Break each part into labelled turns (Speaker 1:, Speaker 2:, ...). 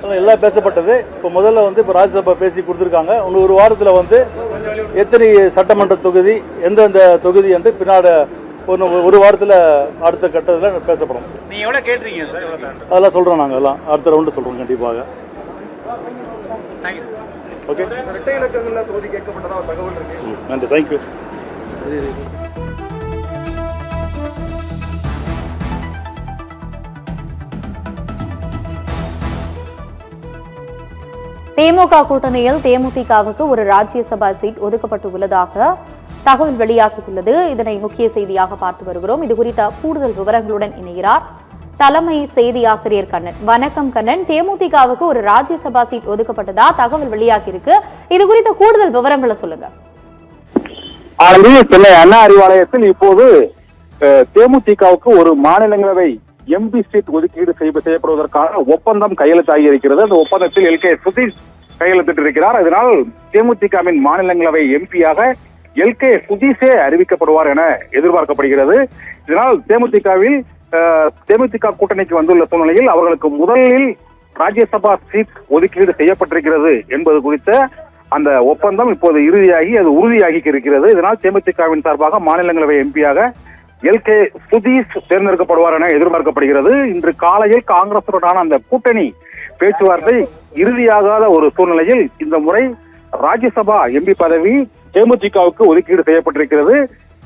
Speaker 1: எல்லாம் பேசப்பட்டது. இப்போ முதல்ல வந்து இப்போ ராஜ்யசபா பேசி கொடுத்துருக்காங்க. இன்னும் ஒரு வாரத்தில் வந்து எத்தனை சட்டமன்ற தொகுதி எந்தெந்த தொகுதி என்று பின்னாடி ஒரு வாரத்தில் அடுத்த கட்டத்தில் பேசப்படும்.
Speaker 2: நீங்கள் எவ்வளோ கேட்டுருக்கீங்க சார்?
Speaker 1: அதெல்லாம் சொல்கிறோம், நாங்கள் எல்லாம் அடுத்த ரவுண்டு சொல்கிறோம் கண்டிப்பாக. ஓகே,
Speaker 3: இரட்டை இலக்கங்களில் தொகுதி கேட்கப்பட்டதாக தகவல் இருக்கு.
Speaker 1: நன்றி, தேங்க்யூ.
Speaker 4: திமுக கூட்டணியில் தேமுதிகவுக்கு ஒரு ராஜ்யசபா சீட் ஒதுக்கப்பட்டு உள்ளதாக தகவல் வெளியாகியுள்ளது. இதனை முக்கிய செய்தியாக பார்த்து வருகிறோம். இது குறித்த கூடுதல் விவரங்களுடன் இணைகிறார் தலைமை செய்தி ஆசிரியர் கண்ணன். வணக்கம் கண்ணன். தேமுதிகவுக்கு ஒரு ராஜ்யசபா சீட் ஒதுக்கப்பட்டதா தகவல் வெளியாகி இருக்கு, இது குறித்த கூடுதல் விவரங்களை சொல்லுங்க.
Speaker 5: சென்னை அண்ணா அறிவாலயத்தில் இப்போது தேமுதிகவுக்கு ஒரு மாநிலங்களவை எம்பி சீட் ஒதுக்கீடு செய்யப்படுவதற்கான ஒப்பந்தம் கையெழுத்தாகி இருக்கிறது. அந்த ஒப்பந்தத்தில் எல்கே சுதீஷ் கையெழுத்திட்டிருக்கிறார். இதனால் தேமுதிகவின் மாநிலங்களவை எம்பியாக எல்கே சுதீஷே அறிவிக்கப்படுவார் என எதிர்பார்க்கப்படுகிறது. இதனால் தேமுதிக கூட்டணிக்கு வந்துள்ள சூழ்நிலையில் அவர்களுக்கு முதலில் ராஜ்யசபா சீட் ஒதுக்கீடு செய்யப்பட்டிருக்கிறது என்பது குறித்த அந்த ஒப்பந்தம் இப்போது இறுதியாகி அது உறுதியாகி இருக்கிறது. இதனால் தேமுதிகவின் சார்பாக மாநிலங்களவை எம்பியாக எல்கே சுதீஷ் தேர்ந்தெடுக்கப்படுவார் என எதிர்பார்க்கப்படுகிறது. இன்று காலையில் காங்கிரசுடனான அந்த கூட்டணி பேச்சுவார்த்தை இறுதியாகாத ஒரு சூழ்நிலையில் இந்த முறை ராஜ்யசபா எம்பி பதவி தேமுதிகவுக்கு ஒதுக்கீடு செய்யப்பட்டிருக்கிறது.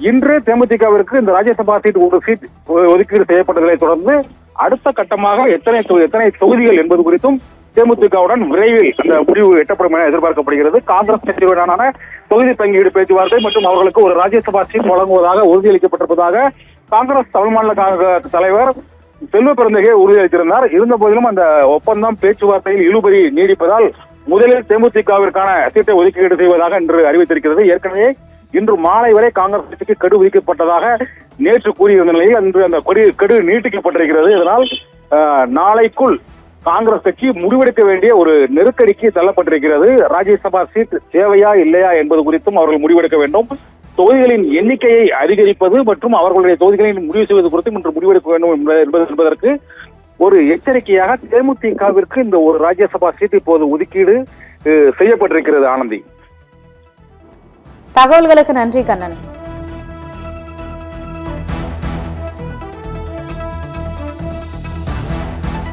Speaker 5: இன்று தேமுதிகவிற்கு இந்த ராஜ்யசபா சீட் ஒரு சீட் ஒதுக்கீடு செய்யப்பட்டதை தொடர்ந்து அடுத்த கட்டமாக எத்தனை தொகுதிகள் என்பது குறித்தும் தேமுதிகவுடன் விரைவில் அந்த முடிவு எட்டப்படும் என எதிர்பார்க்கப்படுகிறது. காங்கிரஸ் கட்சியுடனான தொகுதி பங்கீடு பேச்சுவார்த்தை மற்றும் அவர்களுக்கு ஒரு ராஜ்யசபா சீட் வழங்குவதாக உறுதியளிக்கப்பட்டிருப்பதாக காங்கிரஸ் தமிழ் மாநில தலைவர் செல்வ பெருந்தகை உறுதியளித்திருந்தார். இருந்த போதிலும் அந்த ஒப்பந்தம் பேச்சுவார்த்தையில் இழுபறி நீடிப்பதால் முதலில் தேமுதிகவிற்கான சீட்டை ஒதுக்கீடு செய்வதாக இன்று அறிவித்திருக்கிறது. ஏற்கனவே இன்று மாலை வரை காங்கிரஸ் கட்சிக்கு கெடு விதிக்கப்பட்டதாக நேற்று கூறியிருந்த நிலையில் இன்று அந்த கெடு நீட்டிக்கப்பட்டிருக்கிறது. இதனால் நாளைக்குள் காங்கிரஸ் கட்சி முடிவெடுக்க வேண்டிய ஒரு நெருக்கடிக்கு தள்ளப்பட்டிருக்கிறது. ராஜ்யசபா சீட் தேவையா இல்லையா என்பது குறித்தும் அவர்கள் முடிவெடுக்க வேண்டும். தொகுதிகளின் எண்ணிக்கையை அதிகரிப்பது மற்றும் அவர்களுடைய தொகுதிகளின் முடிவு செய்வது குறித்தும் இன்று முடிவெடுக்க வேண்டும் என்பதற்கு ஒரு எச்சரிக்கையாக தேமுதிகவிற்கு இந்த ஒரு ராஜ்யசபா சீட் இப்போது ஒதுக்கீடு செய்யப்பட்டிருக்கிறது. ஆனந்தி,
Speaker 4: தகவல்களுக்கு நன்றி கண்ணன்.